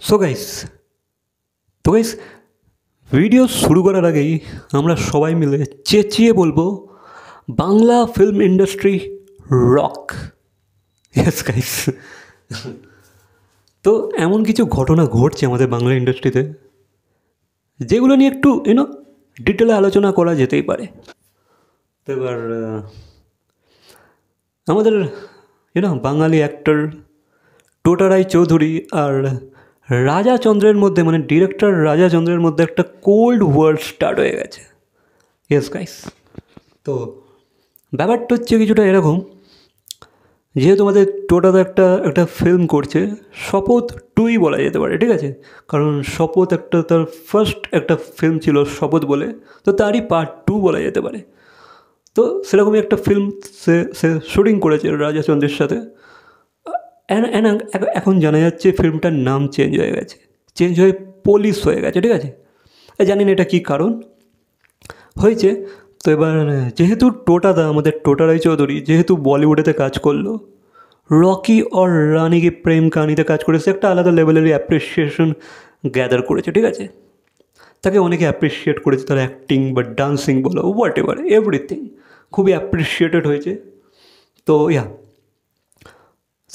So guys তো guys video শুরু করার আগেই আমরা সবাই মিলে চেঁচিয়ে বলবো Bangla film industry rock. Yes guys. তো এমন কিছু ঘটনা ঘটছে আমাদের বাংলা ইন্ডাস্ট্রিতে যেগুলো নিয়ে একটু ডিটেলে আলোচনা করা যেতেই পারে। তো এবার আমাদের বাঙালি অ্যাক্টর টোটা রায়চৌধুরী আর রাজা চন্দ্রের মধ্যে ডিরেক্টর রাজা চন্দ্রের মধ্যে একটা কোল্ড ওয়ার স্টার্ট হয়ে গেছে। Yes guys. তো ব্যাপারটা হচ্ছে কিছুটা এরকম, যেহেতু আমাদের টোটাদা একটা ফিল্ম করছে, শপথ 2ই বলা যেতে পারে, ঠিক আছে? কারণ শপথ তার ফার্স্ট একটা ফিল্ম ছিল শপথ বলে, তো তারই পার্ট 2 বলা যেতে পারে। তো সেরকমই একটা ফিল্ম সে শুটিং করেছে রাজা চন্দ্রের সাথে। এখন জানা যাচ্ছে ফিল্মটার নাম চেঞ্জ হয়ে পুলিশ হয়ে গেছে, ঠিক আছে? জানি না এটা কী কারণ হয়েছে। তো এবার যেহেতু আমাদের টোটা রায়চৌধুরী যেহেতু বলিউডেতে কাজ করলো, রকি আর রানি কি প্রেম কাহিনিতে কাজ করেছে, একটা আলাদা লেভেলেরই অ্যাপ্রিসিয়েশন গ্যাদার করেছে, ঠিক আছে? তাকে অনেকে অ্যাপ্রিসিয়েট করেছে, তার অ্যাক্টিং বা ডান্সিং বলো, হোয়াট এভার এভরিথিং খুবই অ্যাপ্রিসিয়েটেড হয়েছে। তো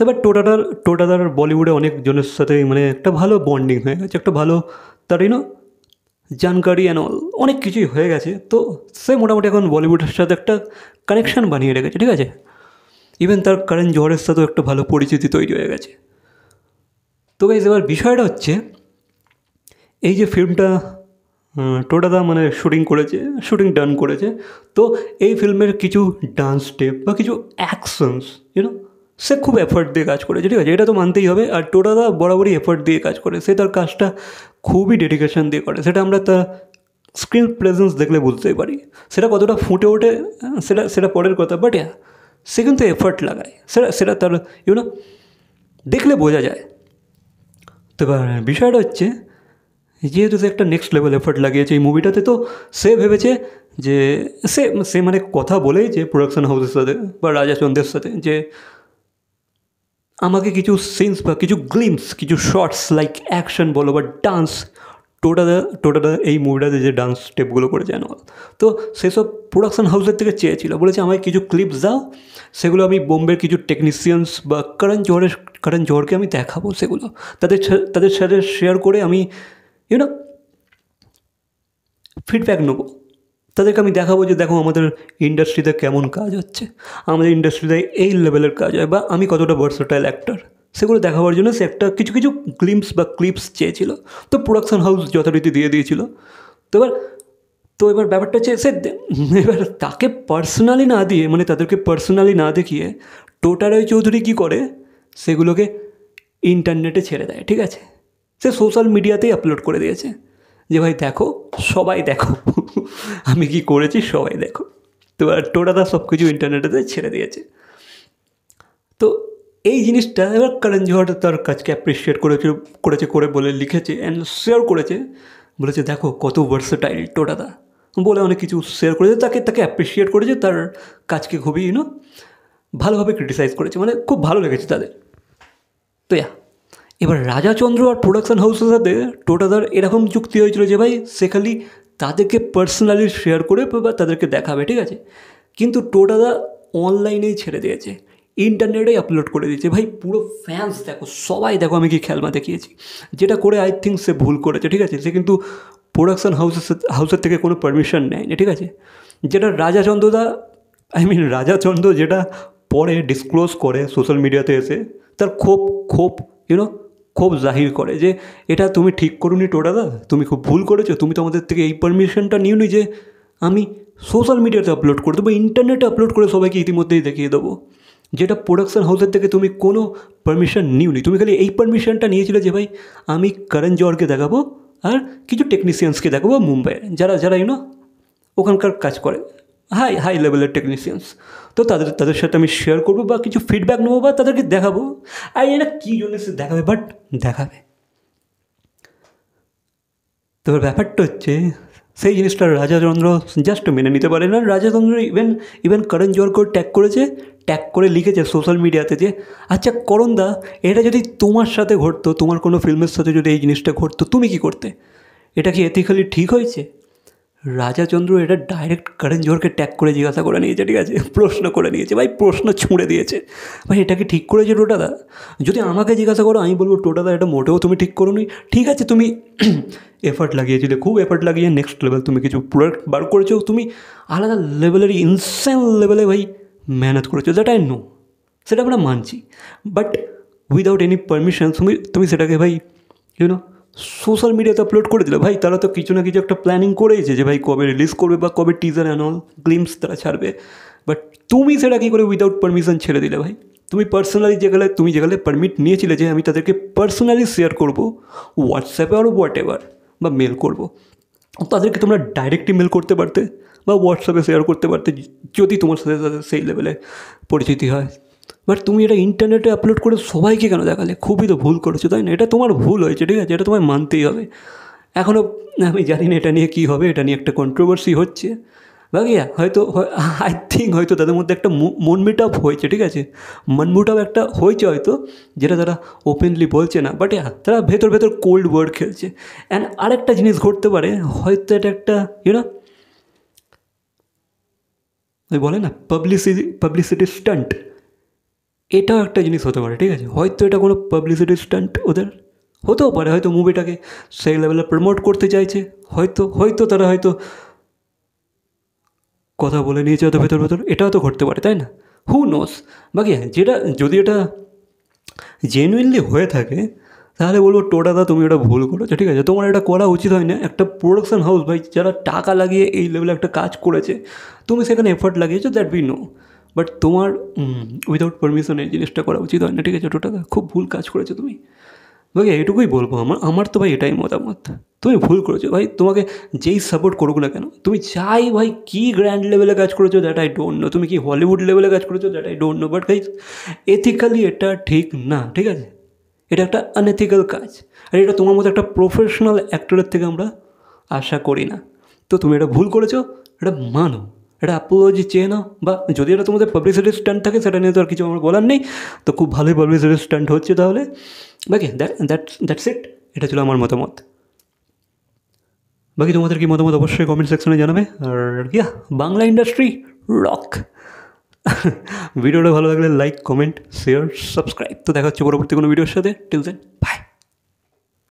এবার টোটাদার বলিউডে অনেকজনের সাথে একটা ভালো বন্ডিং হয়ে গেছে, একটা ভালো তার জানকারি অ্যান্ড অল অনেক কিছুই হয়ে গেছে। তো সে মোটামুটি এখন বলিউডের সাথে একটা কানেকশান বানিয়ে রেখেছে, ঠিক আছে? ইভেন তার করণ জোহরের সাথেও একটা ভালো পরিচিতি তৈরি হয়ে গেছে। তো গাইজ এবার বিষয়টা হচ্ছে এই যে ফিল্মটা টোটাদা শুটিং ডান করেছে, তো এই ফিল্মের কিছু ডান্স স্টেপ বা কিছু অ্যাকশনস সে খুব এফর্ট দিয়ে কাজ করেছে, ঠিক আছে? এটা তো মানতেই হবে। আর টোটাদা বরাবরই এফর্ট দিয়ে কাজ করে, সে তার কাজটা খুবই ডেডিকেশন দিয়ে করে, সেটা আমরা তার স্ক্রিন প্রেজেন্স দেখলে বুঝতেই পারি। সেটা কতটা ফুটে ওঠে সেটা পরের কথা, বাট সে কিন্তু এফর্ট লাগায়, সেটা তার দেখলে বোঝা যায়। তো এবার বিষয়টা হচ্ছে যেহেতু সে একটা নেক্সট লেভেল এফর্ট লাগিয়েছে এই মুভিটাতে, তো সে ভেবেছে যে সে কথা বলেই যে প্রোডাকশন হাউসের সাথে বা রাজা চন্দ্রের সাথে যে আমাকে কিছু সিনস বা কিছু শর্টস লাইক অ্যাকশন বলো বা ডান্স, টোটাদা এই মুভিটাতে যে ডান্স স্টেপগুলো করেছে অল, তো সেসব প্রোডাকশন হাউসের থেকে চেয়েছিল, বলেছে আমাকে কিছু ক্লিপস দাও, সেগুলো আমি বোম্বের কিছু টেকনিশিয়ানস বা করণ জোহরকে আমি দেখাবো, সেগুলো তাদের সাথে শেয়ার করে আমি ফিডব্যাক নেবো, তাদেরকে আমি দেখাবো যে দেখো আমাদের ইন্ডাস্ট্রিতে কেমন কাজ হচ্ছে, আমাদের ইন্ডাস্ট্রিতে এই লেভেলের কাজ হয় বা আমি কতটা ভার্সেটাইল অ্যাক্টর, সেগুলো দেখাবার জন্য সে একটা কিছু ক্লিপস চেয়েছিল। তো প্রোডাকশন হাউস যথারীতি দিয়ে দিয়েছিল। তো এবার ব্যাপারটা হচ্ছে এবার তাকে পার্সোনালি না দিয়ে তাদেরকে পার্সোনালি না দেখিয়ে টোটা রায়চৌধুরী কী করে, সেগুলোকে ইন্টারনেটে ছেড়ে দেয়, ঠিক আছে? সে সোশ্যাল মিডিয়াতেই আপলোড করে দিয়েছে যে ভাই দেখো, সবাই দেখো আমি কি করেছি, সবাই দেখো। তো আর টোটাদা সব কিছু ইন্টারনেটেতে ছেড়ে দিয়েছে। তো এই জিনিসটা এবার করণ জোহর তার কাজকে অ্যাপ্রিসিয়েট করে বলে লিখেছে অ্যান্ড শেয়ার করেছে, বলেছে দেখো কত ভার্সেটাইল টোটাদা বলে অনেক কিছু শেয়ার করেছে, তাকে অ্যাপ্রিসিয়েট করেছে, তার কাজকে খুবই ভালোভাবে ক্রিটিসাইজ করেছে, খুব ভালো লেগেছে তাদের। তো এবার রাজাচন্দ্র আর প্রোডাকশন হাউসের সাথে টোটাদার এরকম চুক্তি হয়েছিল যে ভাই সে খালি তাদেরকে পার্সোনালি শেয়ার করে বা তাদেরকে দেখাবে, ঠিক আছে? কিন্তু টোটাদা অনলাইনেই ছেড়ে দিয়েছে, ইন্টারনেটেই আপলোড করে দিয়েছে, ভাই পুরো ফ্যান্স দেখো, সবাই দেখো আমি কি খেলমা দেখিয়েছি, যেটা করে আই থিঙ্ক সে ভুল করেছে, ঠিক আছে? সে কিন্তু প্রোডাকশন হাউসের থেকে কোনো পারমিশন নেয়নি, ঠিক আছে? যেটা রাজাচন্দ্র যেটা পরে ডিসক্লোজ করে সোশ্যাল মিডিয়াতে এসে তার ক্ষোভ জাহির করে যে এটা তুমি ঠিক করোনি টোটাদা, তুমি খুব ভুল করেছো, তুমি তো আমাদের থেকে এই পারমিশনটা নিওনি যে আমি সোশ্যাল মিডিয়াতে আপলোড করে দেবো, ইন্টারনেটে আপলোড করে সবাইকে ইতিমধ্যেই দেখিয়ে দেবো, যেটা প্রোডাকশন হাউসের থেকে তুমি কোনো পারমিশন নিওনি, তুমি খালি এই পারমিশনটা নিয়েছিলে যে ভাই আমি করণ জোহরকে দেখাবো আর কিছু টেকনিশিয়ানসকে দেখাবো মুম্বাইয়ের, যারা ওখানকার কাজ করে, হাই লেভেলের টেকনিশিয়ানস। তো তাদের সাথে আমি শেয়ার করবো বা কিছু ফিডব্যাক নেবো বা তাদেরকে দেখাবো। আর এটা কী জন্য সে দেখাবে, বাট দেখাবে। তো ব্যাপারটা হচ্ছে সেই জিনিসটা রাজাচন্দ্র জাস্ট মেনে নিতে পারে না। রাজাচন্দ্র ইভেন করণ জোহরকেও ট্যাগ করেছে, ট্যাগ করে লিখেছে সোশ্যাল মিডিয়াতে যে আচ্ছা করণ দা, এটা যদি তোমার সাথে ঘটতো, তোমার কোনো ফিল্মের সাথে যদি এই জিনিসটা ঘটতো, তুমি কি করতে? এটা কি এথিক্যালি ঠিক হয়েছে? রাজাচন্দ্র এটা ডাইরেক্ট করণ জোহরকে ট্যাগ করে জিজ্ঞাসা করে নিয়েছে, ঠিক আছে, প্রশ্ন করে নিয়েছে ভাই, প্রশ্ন ছুঁড়ে দিয়েছে ভাই, এটা কি ঠিক করেছে টোটাদা? যদি আমাকে জিজ্ঞাসা করো আমি বলবো টোটাদা এটা মোটেও তুমি ঠিক করো নি। ঠিক আছে তুমি এফার্ট লাগিয়েছিলে, খুব এফার্ট লাগিয়ে নেক্সট লেভেল তুমি কিছু প্রোডাক্ট বার করেছো, তুমি আলাদা লেভেলের ইনসেন লেভেলে ভাই মেহনত করেছো, দ্যাট আই নো, সেটা আমরা মানছি। বাট উইদাউট এনি পারমিশন তুমি সেটাকে ভাই ইউনো সোশ্যাল মিডিয়াতে আপলোড করে দিলে। ভাই তারা তো কিছু না কিছু একটা প্ল্যানিং করেইছে যে ভাই কবে রিলিজ করবে বা কবে টিজার অ্যান্ড অল গ্লিমস তারা ছাড়বে, বাট তুমি সেটা কী করে উইদাউট পারমিশন ছেড়ে দিলে ভাই? তুমি পার্সোনালি যেগুলো পারমিট নিয়েছিলে যে আমি তাদেরকে পার্সোনালি শেয়ার করবো হোয়াটসঅ্যাপে আর হোয়াট এভার বা মেল করবো, তাদেরকে তোমরা ডাইরেক্টলি মেল করতে পারতে বা হোয়াটসঅ্যাপে শেয়ার করতে পারতে যদি তোমার সাথে সেই লেভেলে পরিচিতি হয়। বাট তুমি এটা ইন্টারনেটে আপলোড করে সবাইকে কেন দেখালে? খুবই তো ভুল করেছো, তাই না? এটা তোমার ভুল হয়েছে, ঠিক আছে, এটা তোমায় মানতেই হবে। এখনও আমি জানি না এটা নিয়ে কী হবে, এটা নিয়ে একটা কন্ট্রোভার্সি হচ্ছে বাকিয়া, হয়তো আই থিঙ্ক হয়তো তাদের মধ্যে একটা মন মিট আপ হয়েছে, ঠিক আছে, মন মিট আপ একটা হয়েছে হয়তো, যেটা তারা ওপেনলি বলছে না, বাট তারা ভেতর কোল্ড ওয়ার খেলছে। অ্যান্ড আরেকটা জিনিস ঘটতে পারে, হয়তো এটা একটা বলে না পাবলিসিটি স্টান্ট, এটাও একটা জিনিস হতে পারে, ঠিক আছে, হয়তো এটা কোনো পাবলিসিটি স্টান্ট ওদের হতেও পারে, হয়তো মুভিটাকে সেই লেভেলে প্রমোট করতে চাইছে, হয়তো তারা হয়তো কথা বলে নিয়েছে হয়তো ভেতর, এটাও তো ঘটতে পারে, তাই না? হু নোস। বাকি যেটা যদি এটা জেনুইনলি হয়ে থাকে তাহলে বলবো টোটাদা তুমি ওটা ভুল করেছো, ঠিক আছে, তোমার এটা করা উচিত হয় না। একটা প্রোডাকশন হাউস ভাই যারা টাকা লাগিয়ে এই লেভেলে একটা কাজ করেছে, তুমি সেখানে এফোর্ট লাগিয়েছো, দ্যাট উই নো, বাট তোমার উইদাউট পারমিশন এই জিনিসটা করা উচিত হয় না, ঠিক আছে, টোটাদা খুব ভুল কাজ করেছো তুমি। ভাই এটুকুই বলবো, আমার তো ভাই এটাই মতামত, তুমি ভুল করেছো ভাই। তোমাকে যেই সাপোর্ট করুক না কেন, তুমি চাই ভাই কী গ্র্যান্ড লেভেলে কাজ করেছো দ্যাট আই ডোন্ট নো, তুমি কি হলিউড লেভেলে কাজ করেছো that I don't know, but guys ethically এটা ঠিক না, ঠিক আছে, এটা একটা আনএথিক্যাল কাজ, আর এটা তোমার মতো একটা প্রফেশনাল অ্যাক্টরের থেকে আমরা আশা করি না। তো তুমি এটা ভুল করেছো, এটা মানো, এটা অ্যাপোলজি চেয়ে নাও, বা যদি এটা তোমাদের পাবলিসিটি স্টান্ট থাকে সেটা নিয়ে তো আর কিছু আমার বলার নেই, তো খুব ভালোই পাবলিসিটি স্টান্ট হচ্ছে তাহলে। বাকি দ্যাটস ইট, এটা ছিল আমার মতামত। বাকি তোমাদের কি মতামত অবশ্যই কমেন্ট সেকশনে জানাবে। আর বাংলা ইন্ডাস্ট্রি রক। ভিডিওটা ভালো লাগলে লাইক, কমেন্ট, শেয়ার, সাবস্ক্রাইব। তো দেখা হচ্ছে পরবর্তী কোনো ভিডিওর সাথে। Till then by.